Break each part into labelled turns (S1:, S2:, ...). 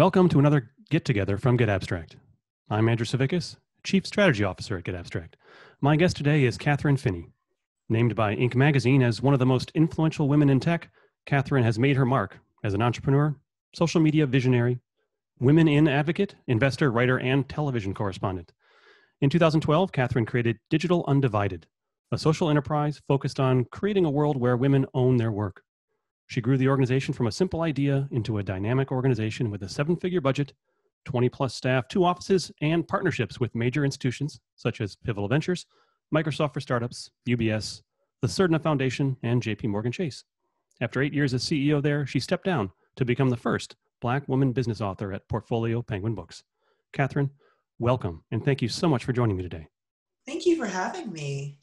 S1: Welcome to another Get Together from getAbstract. I'm Andrew Savickas, Chief Strategy Officer at getAbstract. My guest today is Kathryn Finney. Named by Inc. magazine as one of the most influential women in tech, Kathryn has made her mark as an entrepreneur, social media visionary, women in advocate, investor, writer, and television correspondent. In 2012, Kathryn created Digital Undivided, a social enterprise focused on creating a world where women own their work. She grew the organization from a simple idea into a dynamic organization with a 7-figure budget, 20-plus staff, 2 offices, and partnerships with major institutions such as Pivotal Ventures, Microsoft for Startups, UBS, the Cerdna Foundation, and JP Morgan Chase. After 8 years as CEO there, she stepped down to become the first Black woman business author at Portfolio Penguin Books. Kathryn, welcome, and thank you so much for joining me today.
S2: Thank you for having me.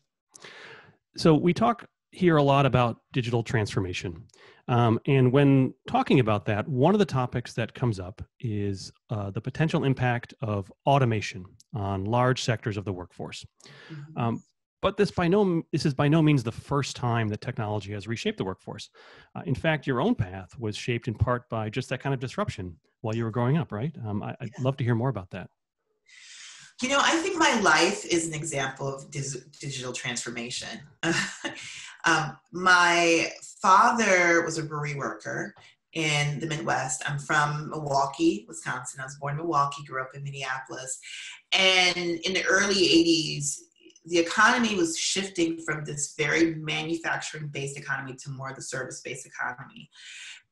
S1: So we talk here a lot about digital transformation. And when talking about that, one of the topics that comes up is the potential impact of automation on large sectors of the workforce.
S2: Mm-hmm.
S1: But this is by no means the first time that technology has reshaped the workforce. In fact, your own path was shaped in part by just that kind of disruption while you were growing up, right? I'd love to hear more about that.
S2: You know, I think my life is an example of digital transformation. My father was a brewery worker in the Midwest. I'm from Milwaukee, Wisconsin. I was born in Milwaukee, grew up in Minneapolis. And in the early 80s, the economy was shifting from this very manufacturing-based economy to more the service-based economy.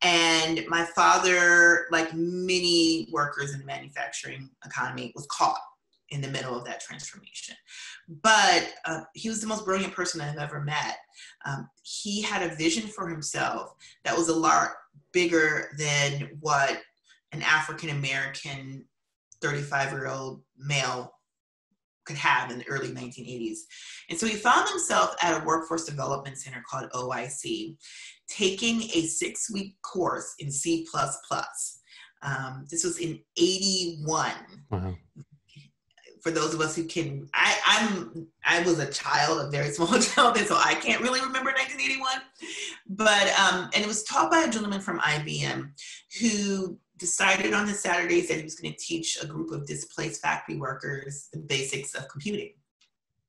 S2: And my father, like many workers in the manufacturing economy, was caught in the middle of that transformation. But he was the most brilliant person I've ever met. He had a vision for himself that was a lot bigger than what an African-American 35-year-old male could have in the early 1980s. And so he found himself at a workforce development center called OIC, taking a 6-week course in C++. This was in 81. Wow. For those of us who can, I was a child, a very small child, and so I can't really remember 1981. But, and it was taught by a gentleman from IBM who decided on his Saturdays that he was going to teach a group of displaced factory workers the basics of computing.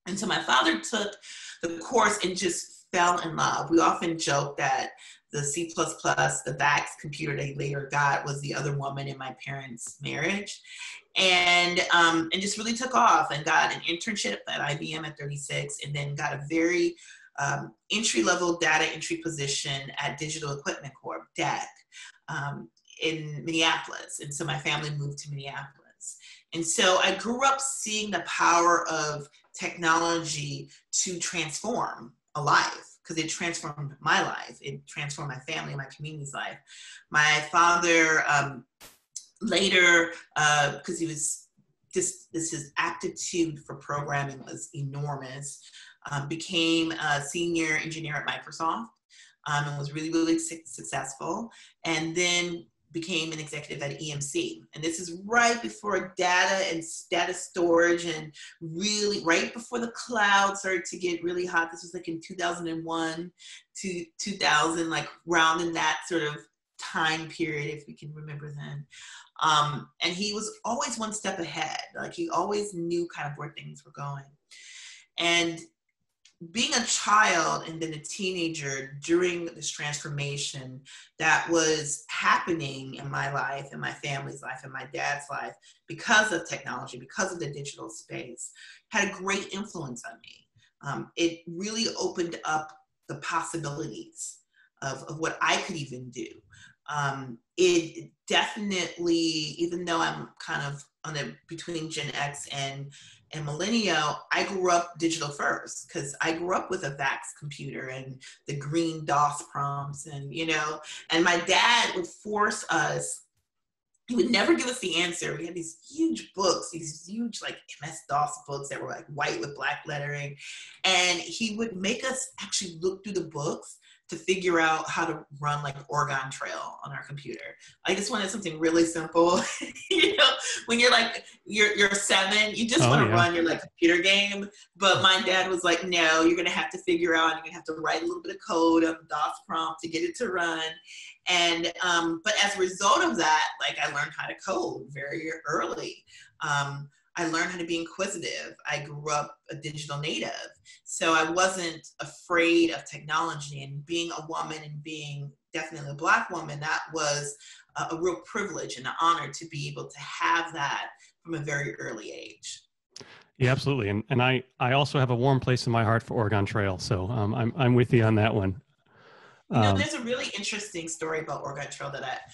S2: And so my father took the course and just fell in love. We often joke that the C++, the VAX computer that he later got was the other woman in my parents' marriage. And just really took off and got an internship at IBM at 36, and then got a very entry-level data entry position at Digital Equipment Corp, DEC, in Minneapolis. And so my family moved to Minneapolis. And so I grew up seeing the power of technology to transform a life, because it transformed my life. It transformed my family, my community's life. My father, later, because he was his aptitude for programming was enormous, became a senior engineer at Microsoft, and was really, really successful. And then became an executive at EMC. And this is right before data and data storage, and really right before the cloud started to get really hot. This was like in 2001 to 2000, like around in that sort of time period, if we can remember then. And he was always one step ahead. Like he always knew kind of where things were going. And being a child and then a teenager during this transformation that was happening in my life, in my family's life, in my dad's life, because of technology, because of the digital space, had a great influence on me. It really opened up the possibilities of what I could even do. It definitely, even though I'm kind of between Gen X and millennial, I grew up digital first, because I grew up with a VAX computer and the green DOS prompts, and and my dad would force us. He would never give us the answer. We had these huge books, these huge like MS-DOS books that were like white with black lettering. And he would make us actually look through the books to figure out how to run like Oregon Trail on our computer. I just wanted something really simple. You know, when you're like, you're 7, you just want to run your like computer game. But my dad was like, no, you're going to have to figure out, you're going to have to write a little bit of code on the DOS prompt to get it to run. And, but as a result of that, like I learned how to code very early. I learned how to be inquisitive. I grew up a digital native. So I wasn't afraid of technology, and being a woman and being definitely a Black woman, that was a real privilege and an honor to be able to have that from a very early age.
S1: Yeah, absolutely. And I also have a warm place in my heart for Oregon Trail. So I'm with you on that one.
S2: You know, there's a really interesting story about Oregon Trail that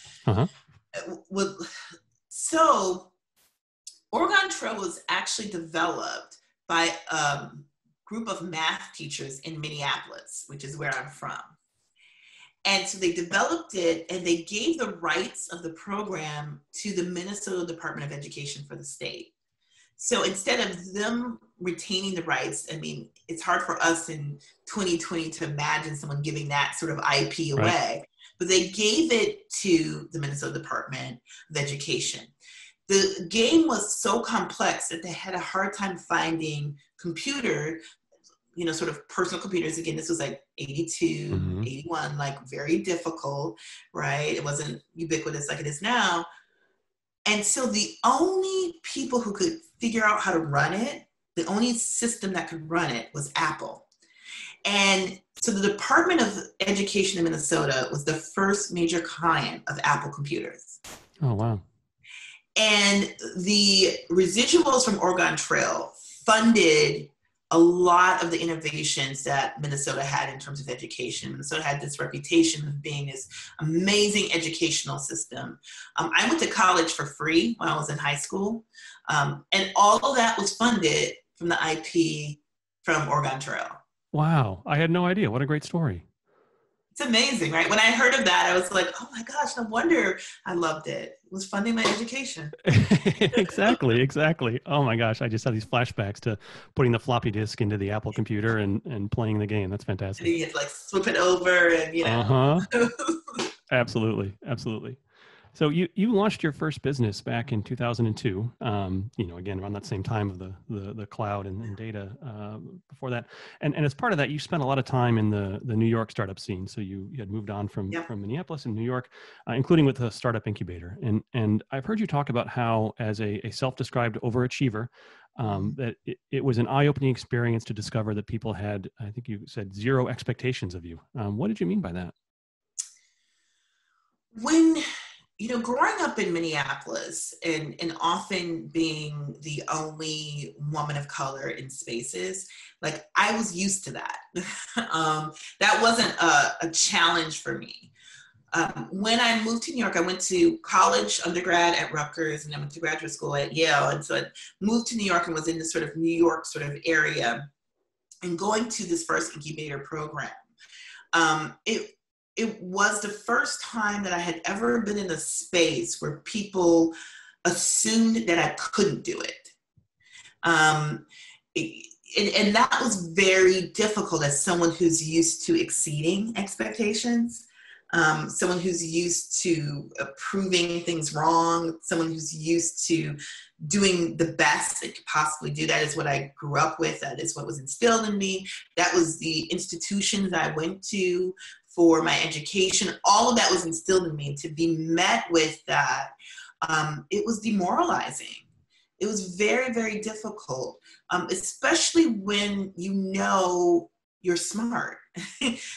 S2: so Oregon Trail was actually developed by a group of math teachers in Minneapolis, which is where I'm from. And so they developed it, and they gave the rights of the program to the Minnesota Department of Education for the state. So instead of them retaining the rights, I mean, it's hard for us in 2020 to imagine someone giving that sort of IP away, right. But they gave it to the Minnesota Department of Education. The game was so complex that they had a hard time finding computer, you know, sort of personal computers. Again, this was like 82, 81, like very difficult, right? It wasn't ubiquitous like it is now. And so the only people who could figure out how to run it, the only system that could run it was Apple. And so the Department of Education in Minnesota was the first major client of Apple computers.
S1: Oh, wow.
S2: And the residuals from Oregon Trail funded a lot of the innovations that Minnesota had in terms of education. Minnesota had this reputation of being this amazing educational system. I went to college for free when I was in high school. And all of that was funded from the IP from Oregon Trail.
S1: Wow. I had no idea. What a great story.
S2: It's amazing, right? When I heard of that, I was like, oh my gosh, no wonder I loved it. It was funding my education.
S1: Exactly. Oh my gosh. I just have these flashbacks to putting the floppy disk into the Apple computer and playing the game. That's fantastic.
S2: And you had to like flip it over and, you know.
S1: Absolutely. So you launched your first business back in 2002, you know, again, around that same time of the cloud and data before that. And as part of that, you spent a lot of time in the New York startup scene. So you had moved on from Minneapolis and New York, including with the startup incubator. And I've heard you talk about how, as a self-described overachiever, that it was an eye-opening experience to discover that people had, I think you said, zero expectations of you. What did you mean by that?
S2: When, you know, growing up in Minneapolis and often being the only woman of color in spaces, like I was used to that. That wasn't a challenge for me. When I moved to New York, I went to college, undergrad at Rutgers, and I went to graduate school at Yale. And so I moved to New York and was in this sort of New York sort of area and going to this first incubator program. It was the first time that I had ever been in a space where people assumed that I couldn't do it. And that was very difficult as someone who's used to exceeding expectations, someone who's used to proving things wrong, someone who's used to doing the best they could possibly do. That is what I grew up with. That is what was instilled in me. That was the institutions I went to for my education. All of that was instilled in me. To be met with that, it was demoralizing. It was very, very difficult, especially when you know you're smart,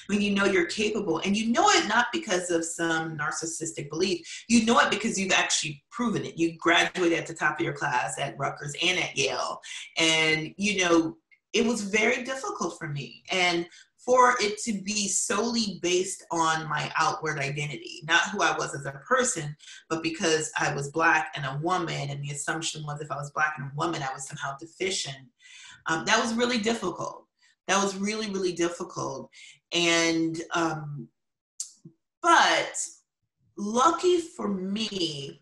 S2: when you know you're capable. And you know it not because of some narcissistic belief. You know it because you've actually proven it. You graduated at the top of your class at Rutgers and at Yale. And, you know, it was very difficult for me. And for it to be solely based on my outward identity, not who I was as a person, but because I was Black and a woman, and the assumption was if I was Black and a woman, I was somehow deficient. That was really difficult. That was really, really difficult. And, but lucky for me,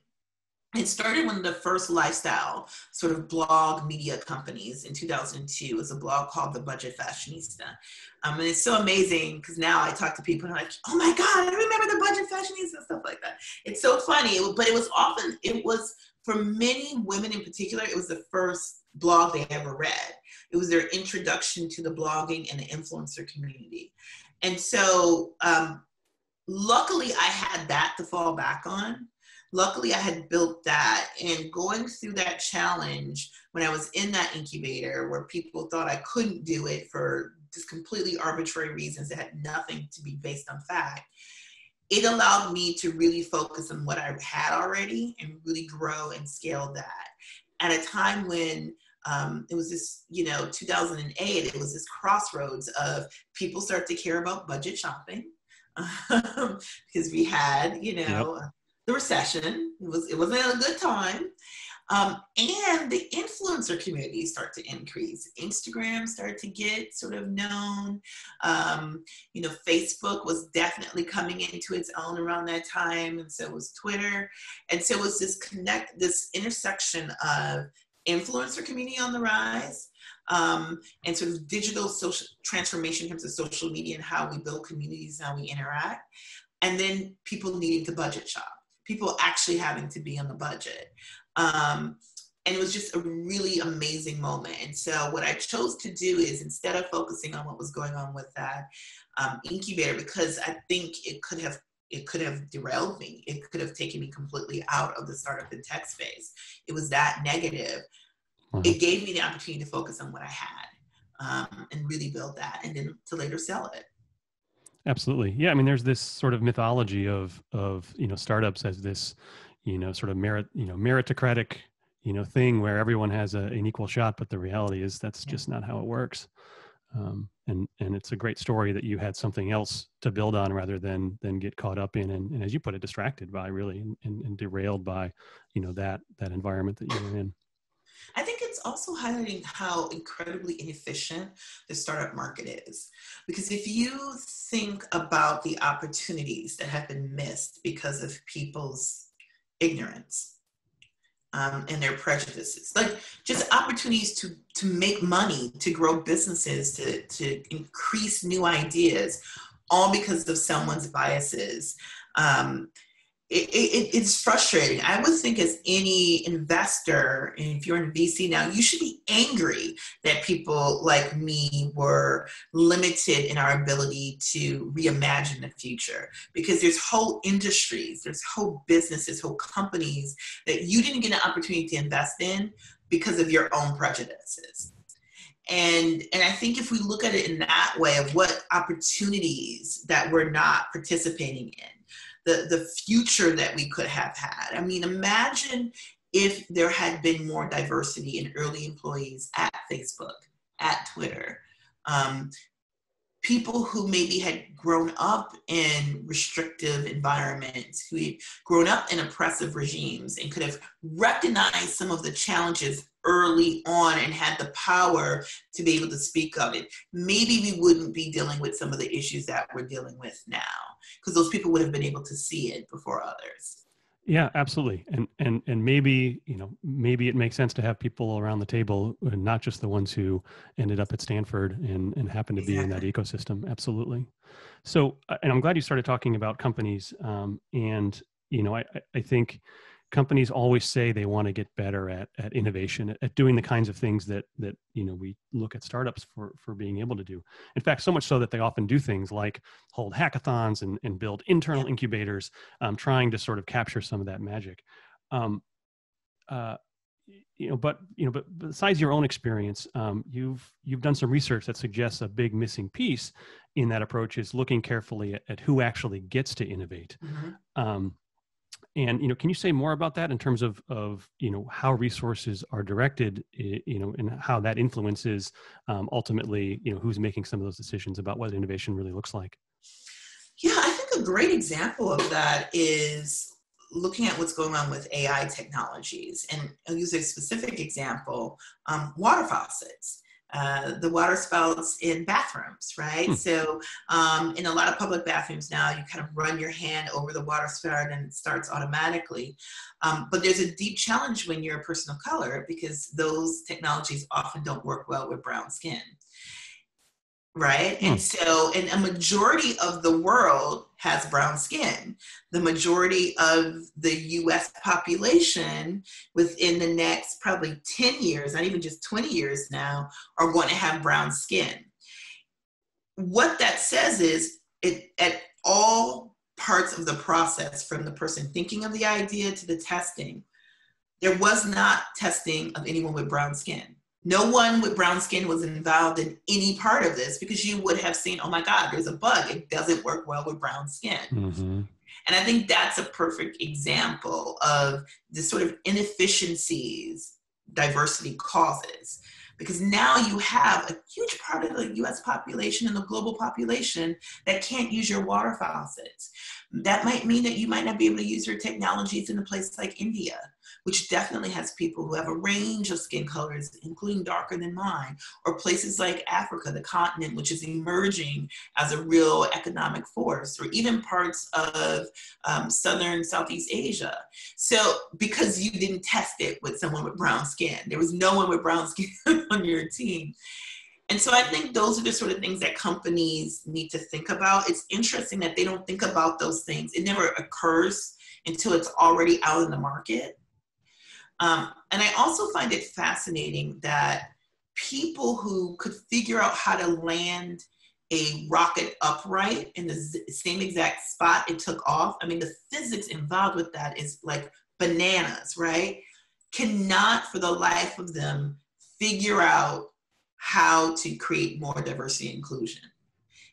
S2: It started one of the first lifestyle sort of blog media companies in 2002. It was a blog called The Budget Fashionista. And it's so amazing because now I talk to people and I'm like, oh my God, I remember The Budget Fashionista and stuff like that. It's so funny, but it was for many women in particular, it was the first blog they ever read. It was their introduction to the blogging and the influencer community. And so luckily I had that to fall back on. Luckily, I had built that, and going through that challenge when I was in that incubator where people thought I couldn't do it for just completely arbitrary reasons that had nothing to be based on fact, it allowed me to really focus on what I had already and really grow and scale that. At a time when it was this, 2008, it was this crossroads of people start to care about budget shopping because we had,
S1: Yep.
S2: the recession. It wasn't a good time. And the influencer community start to increase. Instagram started to get sort of known. Facebook was definitely coming into its own around that time, and so was Twitter. And so it was this intersection of influencer community on the rise, and sort of digital social transformation in terms of social media and how we build communities and how we interact. And then people needing to budget shop. People actually having to be on the budget. And it was just a really amazing moment. And so what I chose to do is, instead of focusing on what was going on with that incubator, because I think it could have derailed me. It could have taken me completely out of the startup and tech space. It was that negative.
S1: Wow.
S2: It gave me the opportunity to focus on what I had and really build that, and then to later sell it.
S1: Absolutely. Yeah. I mean, there's this sort of mythology of, startups as this, sort of meritocratic, thing where everyone has an equal shot, but the reality is that's just not how it works. And it's a great story that you had something else to build on rather than get caught up in, and as you put it, distracted by really, and derailed by, that environment that you were in.
S2: I think it's also highlighting how incredibly inefficient the startup market is. Because if you think about the opportunities that have been missed because of people's ignorance and their prejudices, like just opportunities to make money, to grow businesses, to increase new ideas, all because of someone's biases. It's frustrating. I would think, as any investor, and if you're in VC now, you should be angry that people like me were limited in our ability to reimagine the future, because there's whole industries, there's whole businesses, whole companies that you didn't get an opportunity to invest in because of your own prejudices. And I think if we look at it in that way, of what opportunities that we're not participating in, the future that we could have had. I mean, imagine if there had been more diversity in early employees at Facebook, at Twitter, people who maybe had grown up in restrictive environments, who had grown up in oppressive regimes and could have recognized some of the challenges early on and had the power to be able to speak of it. Maybe we wouldn't be dealing with some of the issues that we're dealing with now, because those people would have been able to see it before others.
S1: Yeah, absolutely. And maybe, maybe it makes sense to have people around the table, not just the ones who ended up at Stanford and happen to be in that ecosystem. Absolutely. So, and I'm glad you started talking about companies. And, I think companies always say they want to get better at innovation, at doing the kinds of things that we look at startups for being able to do. In fact, so much so that they often do things like hold hackathons and build internal incubators, trying to sort of capture some of that magic. But besides your own experience, you've done some research that suggests a big missing piece in that approach is looking carefully at who actually gets to innovate. Mm-hmm. And, can you say more about that in terms of how resources are directed, and how that influences ultimately, who's making some of those decisions about what innovation really looks like?
S2: Yeah, I think a great example of that is looking at what's going on with AI technologies. And I'll use a specific example, water faucets. the water spouts in bathrooms, right? So in a lot of public bathrooms now, you kind of run your hand over the water spout and it starts automatically. But there's a deep challenge when you're a person of color because those technologies often don't work well with brown skin. Right. And so, and a majority of the world has brown skin. The majority of the US population within the next probably 10 years, not even just 20 years now, are going to have brown skin. What that says is it at all parts of the process, from the person thinking of the idea to the testing, there was not testing of anyone with brown skin. No one with brown skin was involved in any part of this because you would have seen, oh my God, there's a bug. It doesn't work well with brown skin. And I think that's a perfect example of the sort of inefficiencies diversity causes. Because now you have a huge part of the US population and the global population that can't use your water faucets. That might mean that you might not be able to use your technologies in a place like India, which definitely has people who have a range of skin colors, including darker than mine, or places like Africa, the continent, which is emerging as a real economic force, or even parts of Southern Southeast Asia. So because you didn't test it with someone with brown skin, there was no one with brown skin on your team. And so I think those are the sort of things that companies need to think about. It's interesting that they don't think about those things. It never occurs until it's already out in the market. And I also find it fascinating that people who could figure out how to land a rocket upright in the same exact spot it took off, I mean, the physics involved with that is like bananas, right? Cannot for the life of them figure out how to create more diversity and inclusion.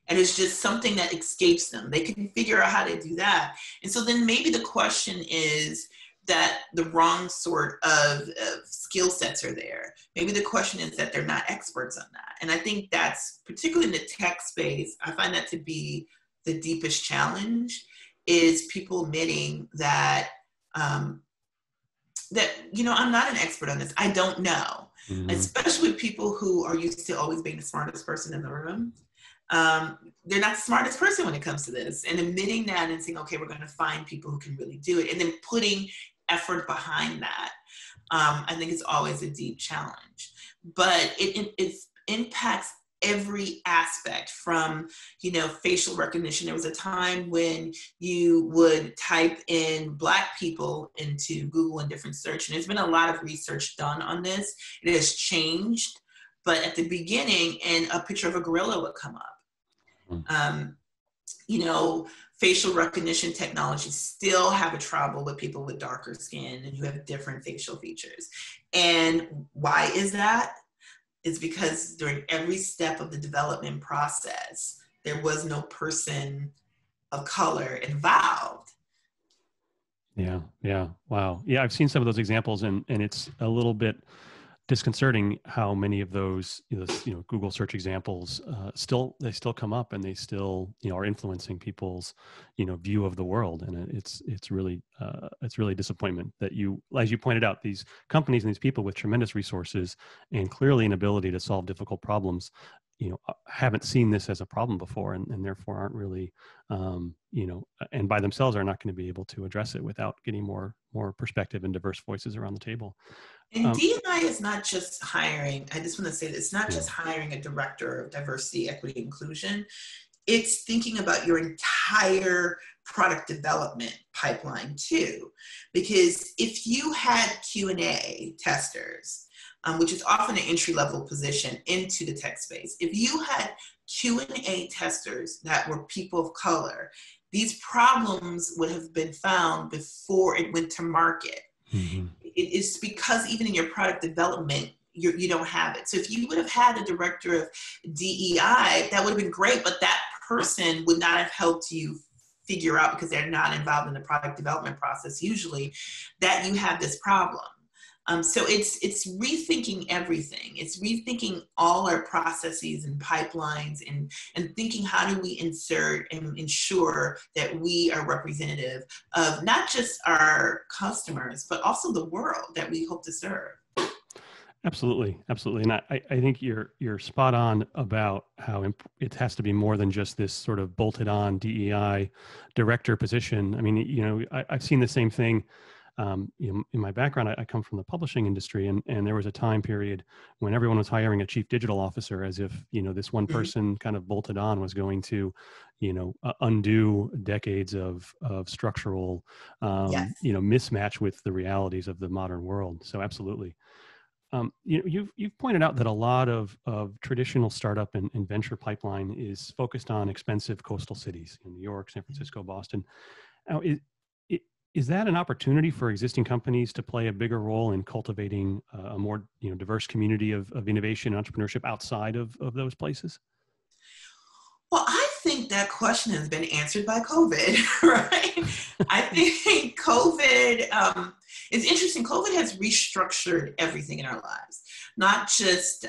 S2: And it's just something that escapes them. They can figure out how to do that. And so then maybe the question is that the wrong sort of skill sets are there. Maybe the question is that they're not experts on that. And I think that's, particularly in the tech space, I find that to be the deepest challenge, is people admitting that, I'm not an expert on this. I don't know. Especially with people who are used to always being the smartest person in the room. They're not the smartest person when it comes to this, and admitting that and saying, okay, we're going to find people who can really do it, and then putting effort behind that. I think it's always a deep challenge, but it impacts every aspect from, facial recognition. There was a time when you would type in Black people into Google in different search, and there's been a lot of research done on this. It has changed, but at the beginning, and a picture of a gorilla would come up. Facial recognition technologies still have a trouble with people with darker skin and who have different facial features. And why is that? It's because during every step of the development process, there was no person of color involved.
S1: Yeah. Wow. Yeah, I've seen some of those examples, and it's a little bit disconcerting how many of those, Google search examples still come up, and they still, are influencing people's, view of the world. And it's really disappointment that as you pointed out, these companies and these people with tremendous resources and clearly an ability to solve difficult problems, haven't seen this as a problem before, and therefore aren't really, and by themselves are not going to be able to address it without getting more perspective and diverse voices around the table.
S2: And D&I is not just hiring. I just want to say that it's not just hiring a director of diversity, equity, inclusion. It's thinking about your entire product development pipeline too. Because if you had Q&A testers, which is often an entry-level position into the tech space, if you had Q&A testers that were people of color, these problems would have been found before it went to market. It is because even in your product development, you don't have it. So if you would have had a director of DEI, that would have been great, but that person would not have helped you figure out, because they're not involved in the product development process usually, that you have this problem. So it's rethinking everything. It's rethinking all our processes and pipelines, and thinking, how do we insert and ensure that we are representative of not just our customers, but also the world that we hope to serve.
S1: Absolutely, absolutely, and I think you're spot on about how it has to be more than just this sort of bolted on DEI director position. I mean, I've seen the same thing. In my background, I come from the publishing industry, and there was a time period when everyone was hiring a chief digital officer as if this one
S2: Mhm.
S1: person kind of bolted on was going to, undo decades of structural,
S2: Yes.
S1: mismatch with the realities of the modern world. So absolutely. You've pointed out that a lot of traditional startup and venture pipeline is focused on expensive coastal cities in New York, San Francisco, Boston. Now, i- is that an opportunity for existing companies to play a bigger role in cultivating a more diverse community of innovation and entrepreneurship outside of those places?
S2: Well, I think that question has been answered by COVID, right? I think COVID, it's interesting. COVID has restructured everything in our lives, not just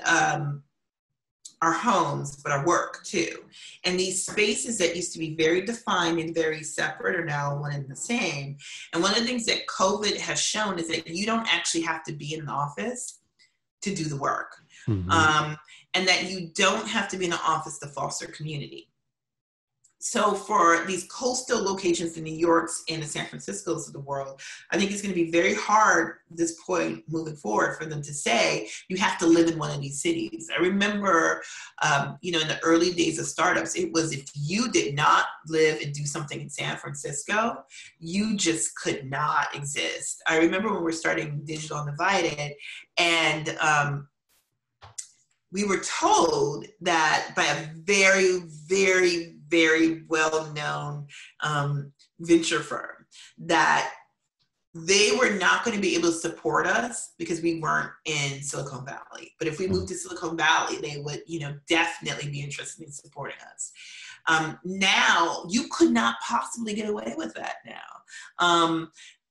S2: our homes, but our work too. And these spaces that used to be very defined and very separate are now one and the same. And one of the things that COVID has shown is that you don't actually have to be in an office to do the work.
S1: Hmm.
S2: Um, and that you don't have to be in an office to foster community. So for these coastal locations, the New Yorks and the San Franciscos of the world, I think it's going to be very hard at this point moving forward for them to say you have to live in one of these cities. I remember, in the early days of startups, it was if you did not live and do something in San Francisco, you just could not exist. I remember when we were starting Digital Undivided, and we were told that by a very, very, very well-known venture firm that they were not going to be able to support us because we weren't in Silicon Valley. But if we moved to Silicon Valley, they would, definitely be interested in supporting us. Now, you could not possibly get away with that now.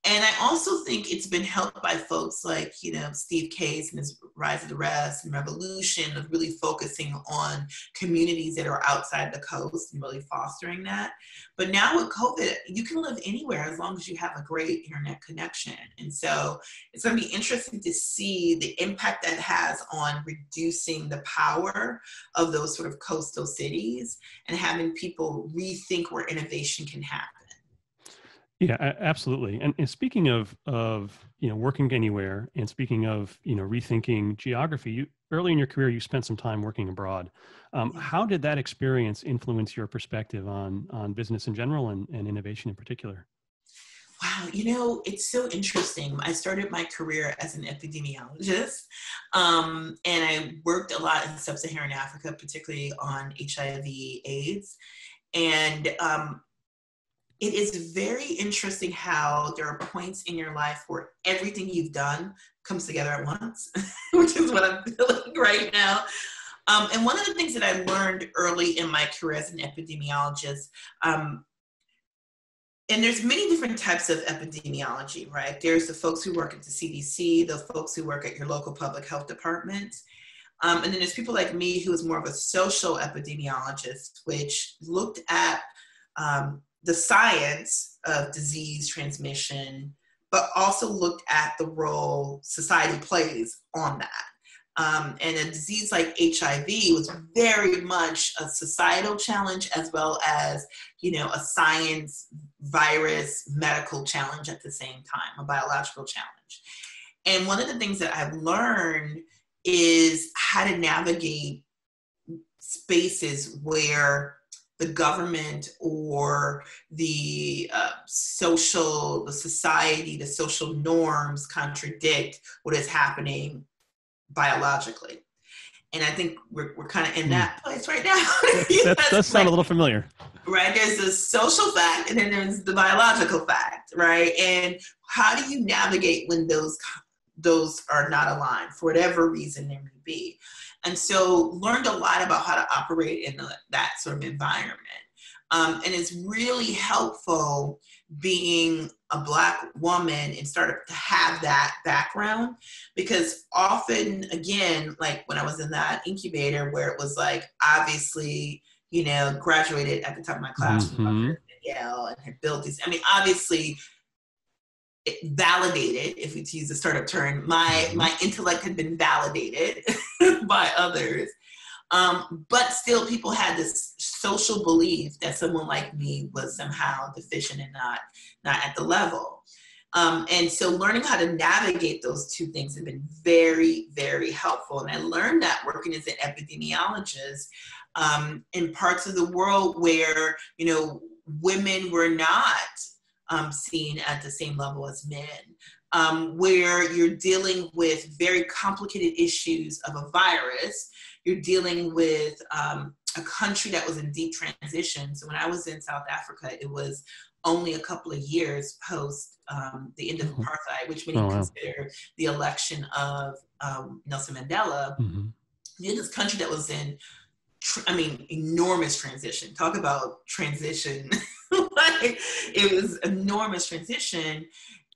S2: And I also think it's been helped by folks like, Steve Case and his Rise of the Rest and Revolution of really focusing on communities that are outside the coast and really fostering that. But now with COVID, you can live anywhere as long as you have a great internet connection. And so it's going to be interesting to see the impact that has on reducing the power of those sort of coastal cities and having people rethink where innovation can happen.
S1: Yeah, absolutely. And speaking of working anywhere, and speaking of rethinking geography, early in your career you spent some time working abroad.
S2: Yeah.
S1: How did that experience influence your perspective on business in general and innovation in particular?
S2: Wow, it's so interesting. I started my career as an epidemiologist, and I worked a lot in sub-Saharan Africa, particularly on HIV/AIDS. And it is very interesting how there are points in your life where everything you've done comes together at once, which is what I'm feeling right now. And one of the things that I learned early in my career as an epidemiologist, and there's many different types of epidemiology, right? There's the folks who work at the CDC, the folks who work at your local public health department. And then there's people like me who is more of a social epidemiologist, which looked at the science of disease transmission, but also looked at the role society plays on that. And a disease like HIV was very much a societal challenge as well as, a science, virus, medical challenge at the same time, a biological challenge. And one of the things that I've learned is how to navigate spaces where the government or the the society, the social norms contradict what is happening biologically. And I think we're kind of in that place right now.
S1: That does sound a little familiar.
S2: Right, there's the social fact and then there's the biological fact, right? And how do you navigate when those are not aligned for whatever reason there may be? And so learned a lot about how to operate in that sort of environment. And it's really helpful being a Black woman and start to have that background, because often, again, like when I was in that incubator where it was like, obviously, graduated at the top of my class from Harvard and Yale and had built these, obviously validated, if we use the startup term, my intellect had been validated by others. But still people had this social belief that someone like me was somehow deficient and not at the level. And so learning how to navigate those two things have been very, very helpful. And I learned that working as an epidemiologist in parts of the world where, you know, women were not seen at the same level as men, where you're dealing with very complicated issues of a virus. You're dealing with a country that was in deep transition. So when I was in South Africa, it was only a couple of years post the end of apartheid, which many consider the election of Nelson Mandela. In this country that was in, enormous transition. Talk about transition. Like, it was enormous transition.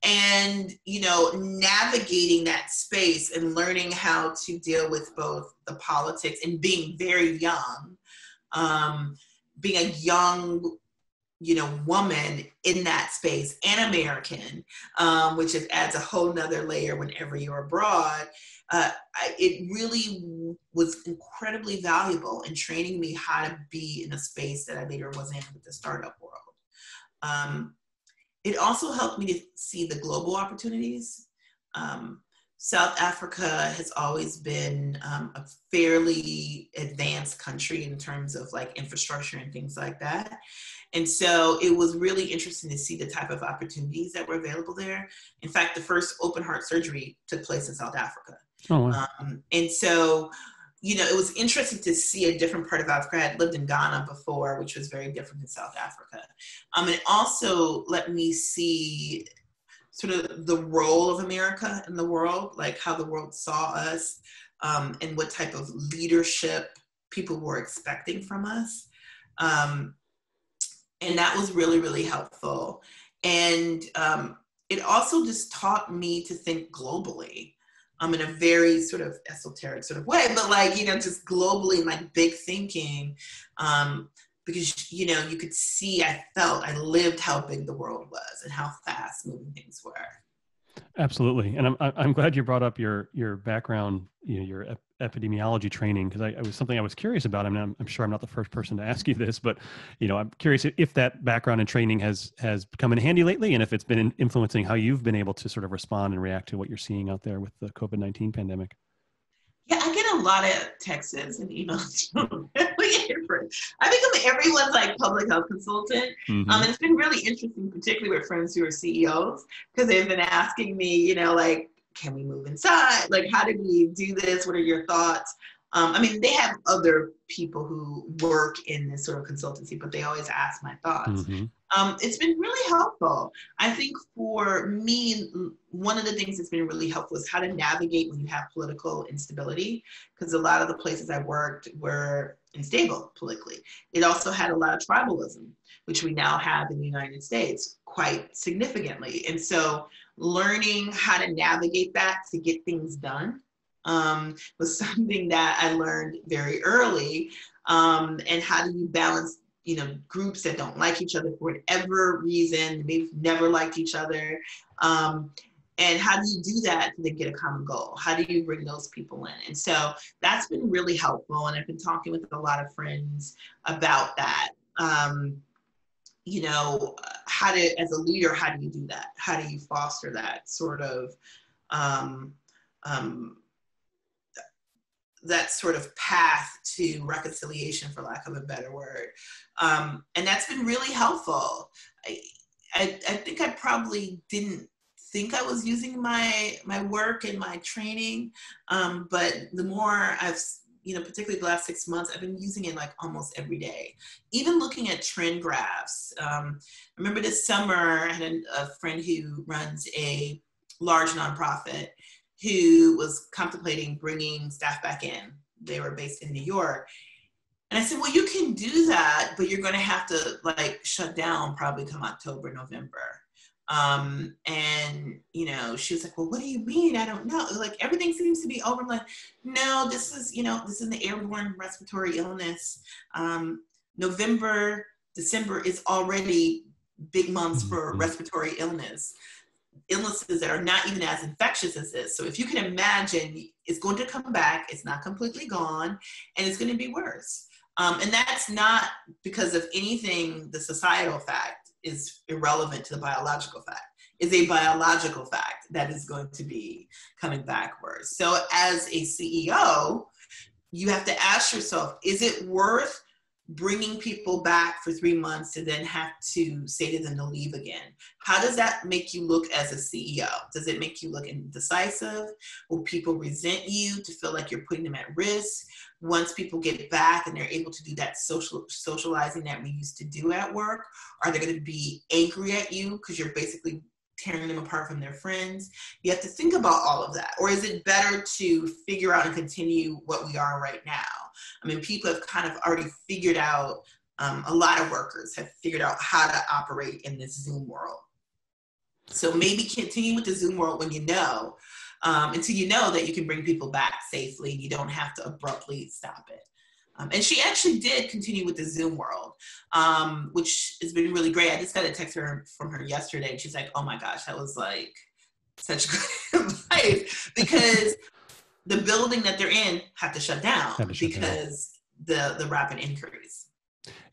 S2: And, you know, navigating that space and learning how to deal with both the politics and being very young, being a young, you know, woman in that space and American, which adds a whole nother layer whenever you're abroad. It really was incredibly valuable in training me how to be in a space that I later was in with the startup world. It also helped me to see the global opportunities. South Africa has always been a fairly advanced country in terms of like infrastructure and things like that. And so it was really interesting to see the type of opportunities that were available there. In fact, the first open heart surgery took place in South Africa.
S1: Oh, wow.
S2: And so, you know, it was interesting to see a different part of Africa. I had lived in Ghana before, which was very different than South Africa. It also let me see sort of the role of America in the world, like how the world saw us, and what type of leadership people were expecting from us. And that was really, really helpful. And it also just taught me to think globally. In a very sort of esoteric sort of way, but like, you know, just globally, like big thinking, because, you know, you could see, I lived how big the world was and how fast moving things were.
S1: Absolutely. And I'm glad you brought up your background, you know, your epidemiology training, because it was something I was curious about. I mean, I'm sure I'm not the first person to ask you this, but, you know, I'm curious if that background and training has come in handy lately, and if it's been influencing how you've been able to sort of respond and react to what you're seeing out there with the COVID-19 pandemic.
S2: Yeah, I get a lot of texts and emails from different. I become everyone's like public health consultant. And it's been really interesting, particularly with friends who are CEOs, because they've been asking me, you know, like, can we move inside? Like, how do we do this? What are your thoughts? I mean, they have other people who work in this sort of consultancy, but they always ask my thoughts. It's been really helpful. I think for me, one of the things that's been really helpful is how to navigate when you have political instability, because a lot of the places I worked were unstable politically. It also had a lot of tribalism, which we now have in the United States quite significantly. And so learning how to navigate that to get things done was something that I learned very early. And how do you balance, you know, groups that don't like each other for whatever reason, they've never liked each other. And how do you do that to then get a common goal? How do you bring those people in? And so that's been really helpful. And I've been talking with a lot of friends about that. You know, as a leader, how do you do that? How do you foster that sort of, that sort of path to reconciliation, for lack of a better word. And that's been really helpful. I think I probably didn't think I was using my work and my training, but the more I've, you know, particularly the last 6 months, I've been using it like almost every day. Even looking at trend graphs. I remember this summer, I had a friend who runs a large nonprofit who was contemplating bringing staff back in. They were based in New York. And I said, well, you can do that, but you're going to have to like shut down probably come October, November. And, you know, she was like, well, what do you mean? I don't know. Like, everything seems to be over. I'm like, no, this is, you know, this is the airborne respiratory illness. November, December is already big months for respiratory illness. illnesses that are not even as infectious as this. So if you can imagine, it's going to come back, it's not completely gone, and it's going to be worse. And that's not because of anything. The societal fact is irrelevant to the biological fact. Is a biological fact that is going to be coming back worse. So as a CEO, you have to ask yourself, is it worth bringing people back for 3 months to then have to say to them to leave again? How does that make you look as a CEO? Does it make you look indecisive? Will people resent you to feel like you're putting them at risk? Once people get back and they're able to do that socializing that we used to do at work, are they going to be angry at you because you're basically tearing them apart from their friends? You have to think about all of that. Or is it better to figure out and continue what we are right now? I mean, people have kind of already figured out, a lot of workers have figured out how to operate in this Zoom world. So maybe continue with the Zoom world when you know, until you know that you can bring people back safely and you don't have to abruptly stop it. And she actually did continue with the Zoom world, which has been really great. I just got a text from her yesterday, and she's like, oh my gosh, that was like such good advice, because the building that they're in had to shut down because the rapid increase.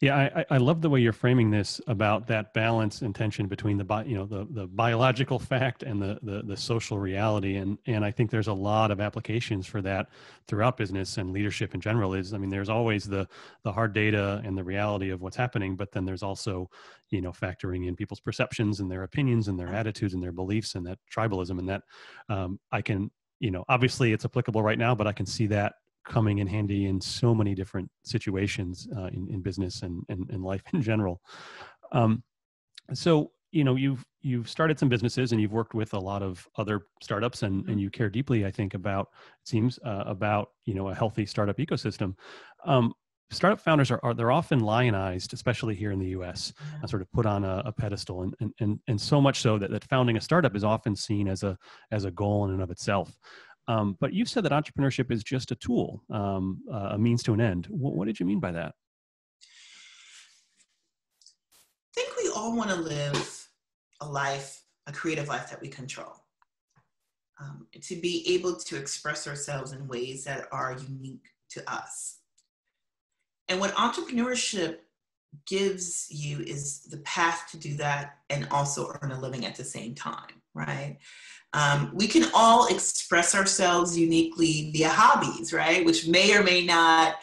S1: Yeah, I love the way you're framing this about that balance and tension between the biological fact and the social reality, and I think there's a lot of applications for that throughout business and leadership in general. There's always the hard data and the reality of what's happening, but then there's also factoring in people's perceptions and their opinions and their attitudes and their beliefs and that tribalism, and that I can obviously it's applicable right now, but I can see that coming in handy in so many different situations in business and life in general. So you've started some businesses and you've worked with a lot of other startups, and you care deeply, I think, about a healthy startup ecosystem. Startup founders they're often lionized, especially here in the U.S., sort of put on a pedestal, and so much so that founding a startup is often seen as a goal in and of itself. But you said that entrepreneurship is just a tool, a means to an end. What did you mean by that?
S2: I think we all want to live a creative life that we control. To be able to express ourselves in ways that are unique to us. And what entrepreneurship gives you is the path to do that and also earn a living at the same time, right? We can all express ourselves uniquely via hobbies, right? Which may or may not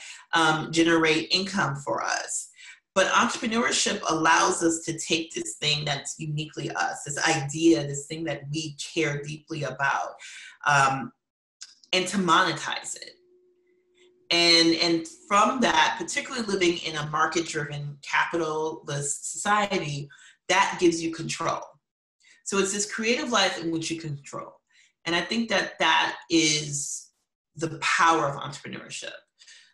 S2: generate income for us. But entrepreneurship allows us to take this thing that's uniquely us, this idea, this thing that we care deeply about, and to monetize it. And from that, particularly living in a market-driven capitalist society, that gives you control. So it's this creative life in which you control. And I think that is the power of entrepreneurship.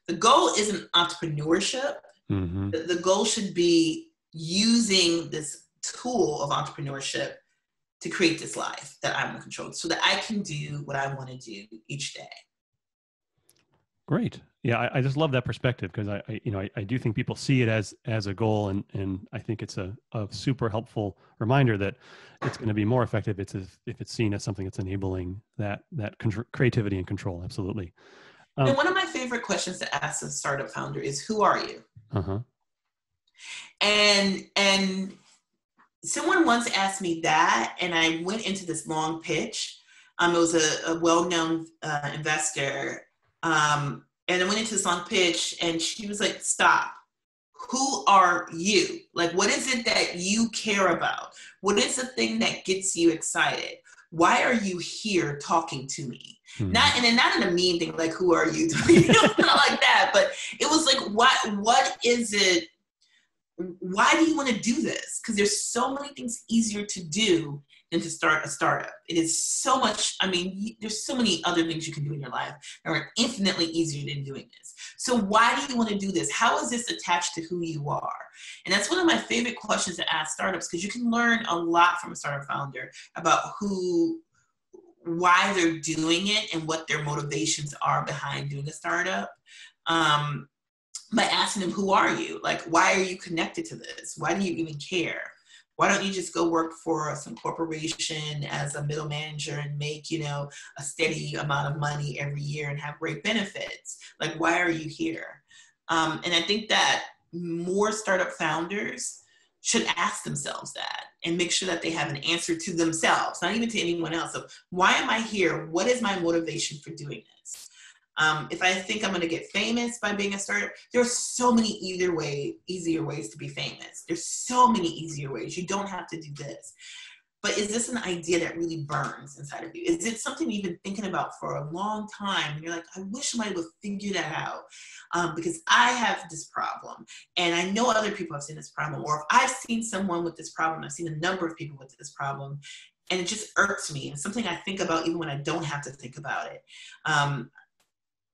S2: The goal isn't entrepreneurship. Mm-hmm. The goal should be using this tool of entrepreneurship to create this life that I want to control so that I can do what I want to do each day.
S1: Great. Yeah, I just love that perspective, because I do think people see it as a goal, and I think it's a super helpful reminder that it's going to be more effective if it's seen as something that's enabling that creativity and control. Absolutely.
S2: And one of my favorite questions to ask a startup founder is, "Who are you?" Uh-huh. And someone once asked me that, and I went into this long pitch. It was a well-known investor. And I went into this long pitch, and she was like, "Stop. Who are you? Like, what is it that you care about? What is the thing that gets you excited? Why are you here talking to me?" Mm-hmm. Not in a mean thing, like, "Who are you?" Not like that. But it was like, what is it? Why do you want to do this? Because there's so many things easier to do than to start a startup. It is so much, there's so many other things you can do in your life that are infinitely easier than doing this. So why do you want to do this? How is this attached to who you are? And that's one of my favorite questions to ask startups, because you can learn a lot from a startup founder about why they're doing it and what their motivations are behind doing a startup. By asking them, "Who are you? Like, why are you connected to this? Why do you even care? Why don't you just go work for some corporation as a middle manager and make, a steady amount of money every year and have great benefits? Like, why are you here? And I think that more startup founders should ask themselves that and make sure that they have an answer to themselves, not even to anyone else. So why am I here? What is my motivation for doing this? If I think I'm going to get famous by being a startup, there are so many easier ways to be famous. There's so many easier ways. You don't have to do this. But is this an idea that really burns inside of you? Is it something you've been thinking about for a long time? And you're like, I wish somebody would figure that out because I have this problem. And I know other people have seen this problem. Or if I've seen someone with this problem, I've seen a number of people with this problem. And it just irks me. It's something I think about even when I don't have to think about it. And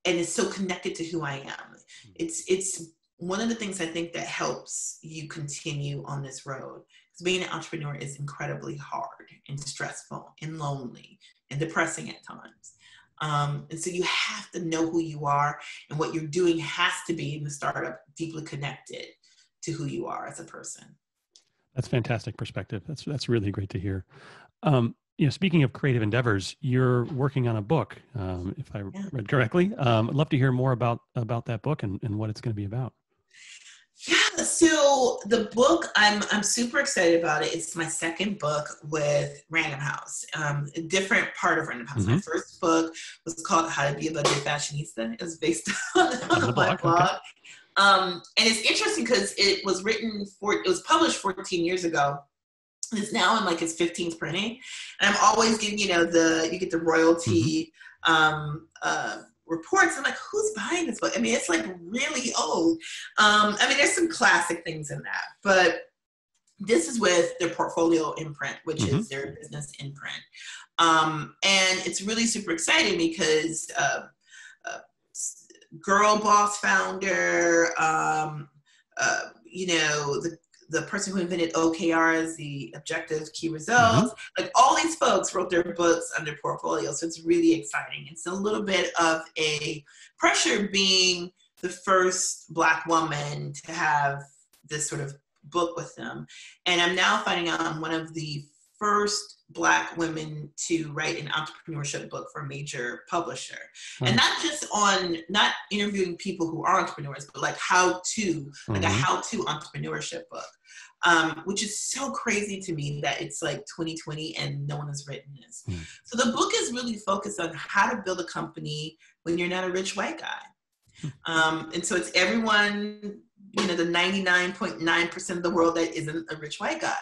S2: it's so connected to who I am. It's one of the things I think that helps you continue on this road. Being an entrepreneur is incredibly hard and stressful and lonely and depressing at times. And so you have to know who you are, and what you're doing has to be in the startup deeply connected to who you are as a person.
S1: That's fantastic perspective. That's really great to hear. Speaking of creative endeavors, you're working on a book, if I read correctly. I'd love to hear more about that book and what it's going to be about.
S2: Yeah, so the book, I'm super excited about it. It's my second book with Random House, a different part of Random House. Mm-hmm. My first book was called How to Be a Budget Fashionista. It was based on a blog. Okay. And it's interesting because it was published 14 years ago. It's now in like its 15th printing. And I'm always getting, you get the royalty, reports. I'm like, who's buying this book? I mean, it's like really old. There's some classic things in that, but this is with their portfolio imprint, which is their business imprint. And it's really super exciting because girl boss founder, the person who invented OKRs, the objective key results, like all these folks wrote their books under portfolio. So it's really exciting. It's a little bit of a pressure being the first Black woman to have this sort of book with them. And I'm now finding out I'm one of the first Black women to write an entrepreneurship book for a major publisher. And not interviewing people who are entrepreneurs, but like like a how-to entrepreneurship book. Which is so crazy to me that it's like 2020 and no one has written this. So the book is really focused on how to build a company when you're not a rich white guy. And so it's everyone, the 99.9% of the world that isn't a rich white guy.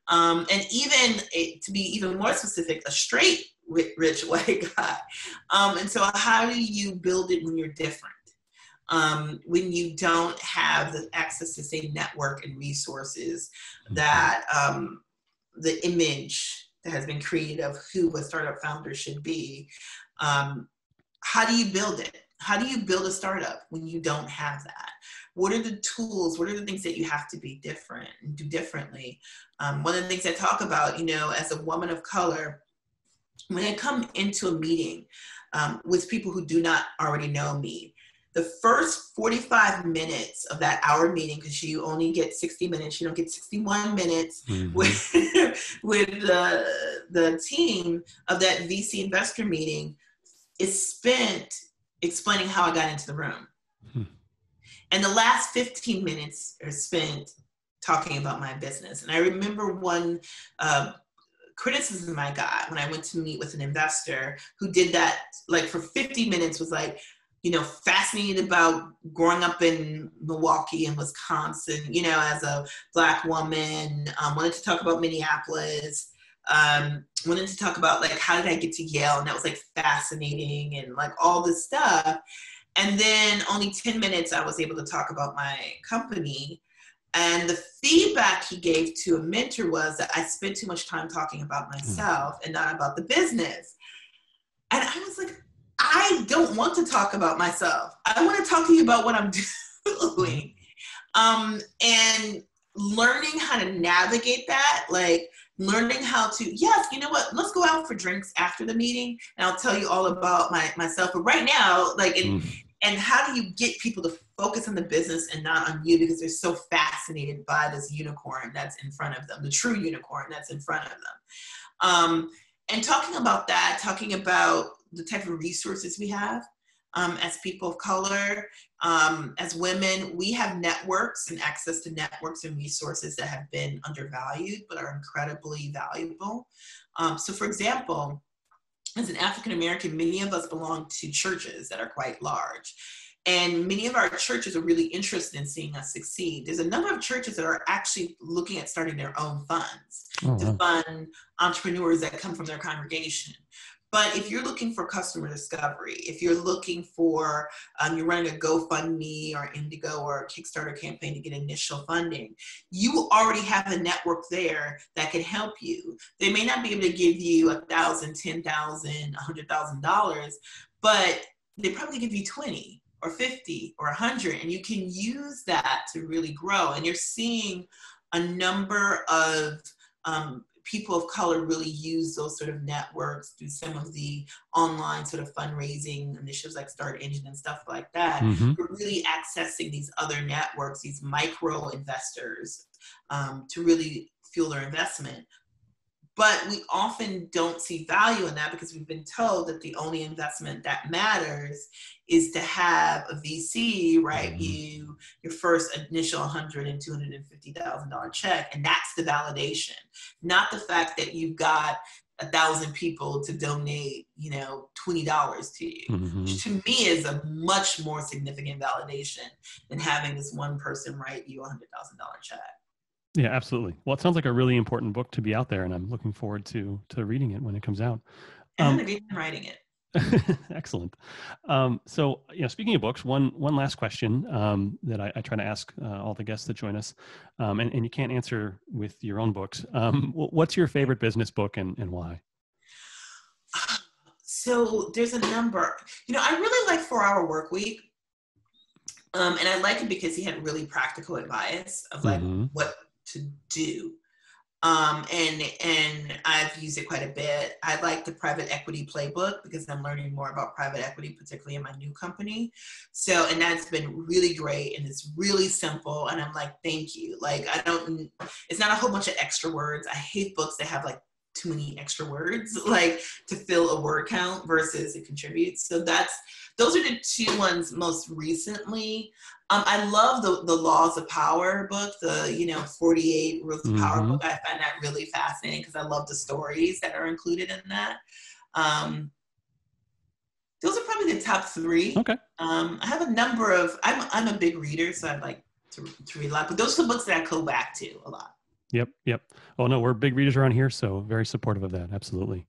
S2: And even to be even more specific, a straight rich white guy. And so how do you build it when you're different? When you don't have the access to, say, network and resources that the image that has been created of who a startup founder should be, how do you build it? How do you build a startup when you don't have that? What are the tools? What are the things that you have to be different and do differently? One of the things I talk about, as a woman of color, when I come into a meeting with people who do not already know me, the first 45 minutes of that hour meeting, because you only get 60 minutes, you don't get 61 minutes with the team of that VC investor meeting, is spent explaining how I got into the room. And the last 15 minutes are spent talking about my business. And I remember one criticism I got when I went to meet with an investor who did that, like for 50 minutes, was like, fascinated about growing up in Milwaukee and Wisconsin, as a Black woman, wanted to talk about Minneapolis, wanted to talk about like, how did I get to Yale? And that was like fascinating and like all this stuff. And then only 10 minutes I was able to talk about my company. And the feedback he gave to a mentor was that I spent too much time talking about myself and not about the business. And I was like, I don't want to talk about myself. I want to talk to you about what I'm doing. And learning how to navigate that, like learning how to, yes, you know what, let's go out for drinks after the meeting and I'll tell you all about myself. But right now, like, And how do you get people to focus on the business and not on you, because they're so fascinated by this unicorn that's in front of them, the true unicorn that's in front of them. And talking about that, talking about the type of resources we have as people of color, as women, we have networks and access to networks and resources that have been undervalued but are incredibly valuable. So for example, as an African American, many of us belong to churches that are quite large. And many of our churches are really interested in seeing us succeed. There's a number of churches that are actually looking at starting their own funds to fund entrepreneurs that come from their congregation. But if you're looking for customer discovery, if you're looking for, you're running a GoFundMe or Indigo or a Kickstarter campaign to get initial funding, you already have a network there that can help you. They may not be able to give you $1,000, $10,000, $100,000, but they probably give you 20 or 50 or 100, and you can use that to really grow. And you're seeing a number of people of color really use those sort of networks through some of the online sort of fundraising initiatives like Start Engine and stuff like that. We're really accessing these other networks, these micro investors, to really fuel their investment. But we often don't see value in that because we've been told that the only investment that matters is to have a VC write you your first initial $100,000 and $250,000 check. And that's the validation, not the fact that you've got 1,000 people to donate, $20 to you, which to me is a much more significant validation than having this one person write you a $100,000 check.
S1: Yeah, absolutely. Well, it sounds like a really important book to be out there, and I'm looking forward to reading it when it comes out.
S2: I'm going to be writing it.
S1: Excellent. So, speaking of books, one last question that I try to ask all the guests that join us, and you can't answer with your own books. What's your favorite business book and why?
S2: So there's a number. I really like 4-Hour Workweek. And I like it because he had really practical advice of like what to do. And I've used it quite a bit. I like the Private Equity Playbook because I'm learning more about private equity, particularly in my new company. So, and that's been really great, and it's really simple. And I'm like, thank you. Like, it's not a whole bunch of extra words. I hate books that have like too many extra words, like to fill a word count versus it contributes. So those are the two ones most recently. I love the Laws of Power book, the 48 Rules of Power book. I find that really fascinating because I love the stories that are included in that. Those are probably the top 3.
S1: Okay.
S2: I have a number of. I'm a big reader, so I like to read a lot. But those are the books that I go back to a lot.
S1: Yep. Well, no, we're big readers around here, so very supportive of that. Absolutely.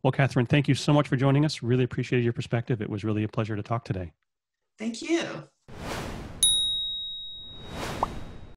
S1: Well, Kathryn, thank you so much for joining us. Really appreciated your perspective. It was really a pleasure to talk today.
S2: Thank you.